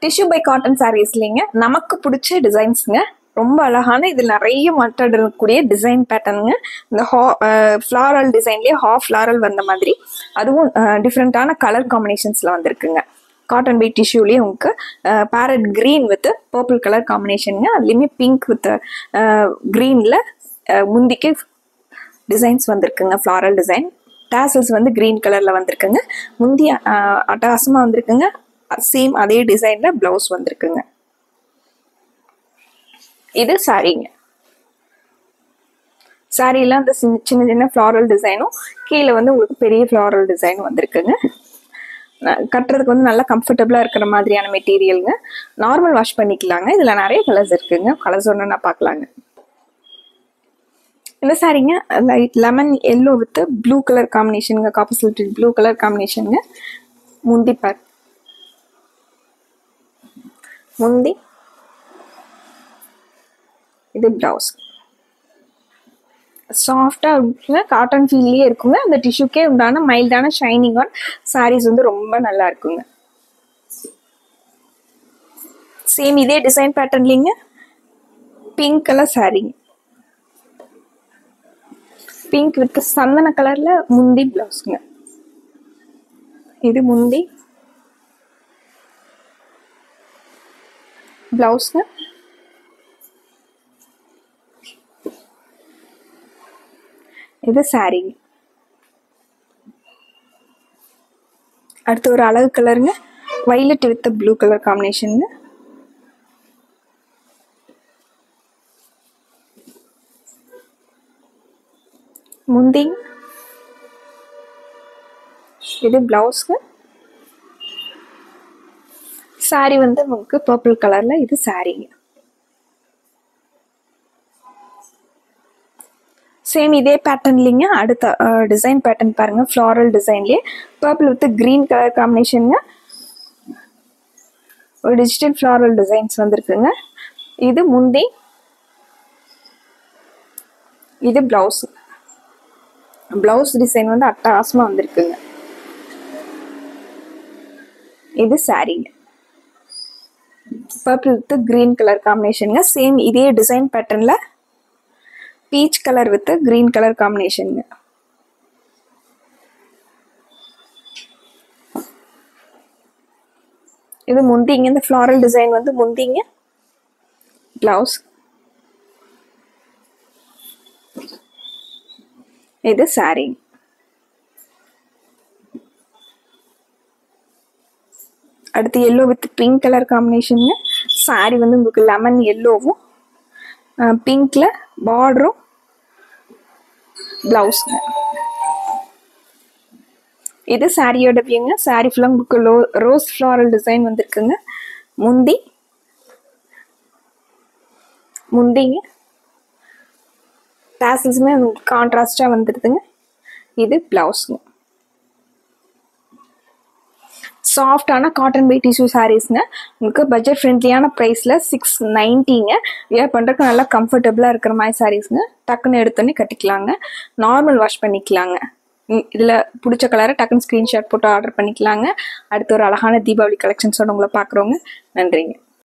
Tissue by cotton சாரீஸ்லிங்க நமக்கு பிடிச்ச டிசைன்ஸுங்க. ரொம்ப அழகான இது நிறைய மாற்றம் இருக்கக்கூடிய டிசைன் பேட்டர்னுங்க. இந்த ஃப்ளாரல் டிசைன்லேயே ஹாஃப் ஃப்ளாரல் வந்த மாதிரி அதுவும் டிஃப்ரெண்ட்டான கலர் காம்பினேஷன்ஸில் வந்திருக்குங்க. காட்டன் பை டிஷ்யூலேயே உங்களுக்கு parrot green with purple colour காம்பினேஷனுங்க. அதுலேயுமே பிங்க் வித் க்ரீனில் முந்திக்கு டிசைன்ஸ் வந்திருக்குங்க. ஃப்ளாரல் டிசைன் டாசல்ஸ் வந்து க்ரீன் கலரில் வந்திருக்குங்க. முந்தி அட்டகாசமாக வந்திருக்குங்க. சேம் அதே டிசைன்ல பிளவுஸ் வந்திருக்குங்க. இது சாரீங்க. சாரியில அந்த சின்ன சின்ன ஃப்ளாரல் டிசைனும் கீழே வந்து உங்களுக்கு பெரிய ஃப்ளாரல் டிசைன் வந்திருக்குங்க. கட்டுறதுக்கு வந்து நல்லா கம்ஃபர்டபுளா இருக்கிற மாதிரியான மெட்டீரியலுங்க. நார்மல் வாஷ் பண்ணிக்கலாங்க. இதுல நிறைய கலர்ஸ் இருக்குங்க. கலர்ஸ் ஒன்று நான் பார்க்கலாங்க. இந்த சாரீங்க light lemon yellow with blue colour காம்பினேஷனுங்க. காப்பர் சில்க் ப்ளூ கலர் காம்பினேஷனுங்க. முந்தி முந்தி இது பிளவுஸ் சாஃப்டா இருக்குங்க. காட்டன் ஃபீல்லே இருக்குங்க. அந்த டிஷ்யூக்கே உண்டான மைல்டான ஷைனிங் ஆன் சாரீஸ் வந்து ரொம்ப நல்லா இருக்குங்க. சேம் இதே டிசைன் பேட்டர்ன்லிங்க பிங்க் கலர் சாரீங்க. பிங்க் வித் சந்தன கலர்ல முந்தி பிளவுஸ்ங்க. இது முந்தி பிளவுஸ்ங்க. இது சாரீங்க. அடுத்து ஒரு அழகு கலருங்க. வைலட் வித் ப்ளூ கலர் காம்பினேஷனுங்க. முந்தி இது பிளவுஸ்ங்க. சாரி வந்து உங்களுக்கு பர்பிள் கலர்ல இது சாரீங்க. சேம் இதே பேட்டர்ன்லிங்க அடுத்த டிசைன் பேட்டர்ன் பாருங்க. ஃப்ளாரல் டிசைன்லயே பர்பிள் வித் கிரீன் கலர் காம்பினேஷனுங்க. ஒரு டிஜிட்டல் ஃப்ளாரல் டிசைன்ஸ் வந்திருக்குங்க. இது முந்தி இது பிளவுஸ். பிளவுஸ் டிசைன் வந்து அட்டகாசமா வந்திருக்குங்க. இது சாரீங்க. பர்பிள் வித் கிரீன் கலர் காம்பினேஷனுங்க. சேம் இதே டிசைன் பேட்டர்ன்ல peach colour with green colour காம்பினேஷனுங்க. இது முந்திங்க. இந்த ஃப்ளாரல் டிசைன் வந்து முந்திங்க. பிளவுஸ் இது சாரீங்க. அடுத்து எல்லோ வித் பிங்க் கலர் காம்பினேஷனுங்க. சாரி வந்து உங்களுக்கு லெமன் எல்லோவும் பிங்க்ல பார்டரும் பிளவுஸ்ங்க. இது சாரியோட வியூங்க. சாரி ஃபுல்லா உங்களுக்கு ரோஸ் ஃப்ளாரல் டிசைன் வந்திருக்குங்க. முந்திங்க டாசல்ஸுமே கான்ட்ராஸ்டா வந்துடுதுங்க. இது பிளவுஸ்ங்க. சாஃப்டான காட்டன் பை டிஷ்யூ சாரீஸ்ங்க. உங்களுக்கு பட்ஜெட் ஃப்ரெண்ட்லியான ப்ரைஸில் 690ங்க. வியர் பண்ணுறதுக்கு நல்லா கம்ஃபர்டபுளாக இருக்கிற மாதிரி சாரீஸ்ங்க. டக்குன்னு எடுத்தோன்னே கட்டிக்கலாங்க. நார்மல் வாஷ் பண்ணிக்கலாங்க. இதில் பிடிச்ச கலரை டக்குன்னு ஸ்க்ரீன்ஷாட் போட்டு ஆர்டர் பண்ணிக்கலாங்க. அடுத்து ஒரு அழகான தீபாவளி கலெக்ஷன்ஸோட உங்களை பார்க்குறோங்க. நன்றிங்க.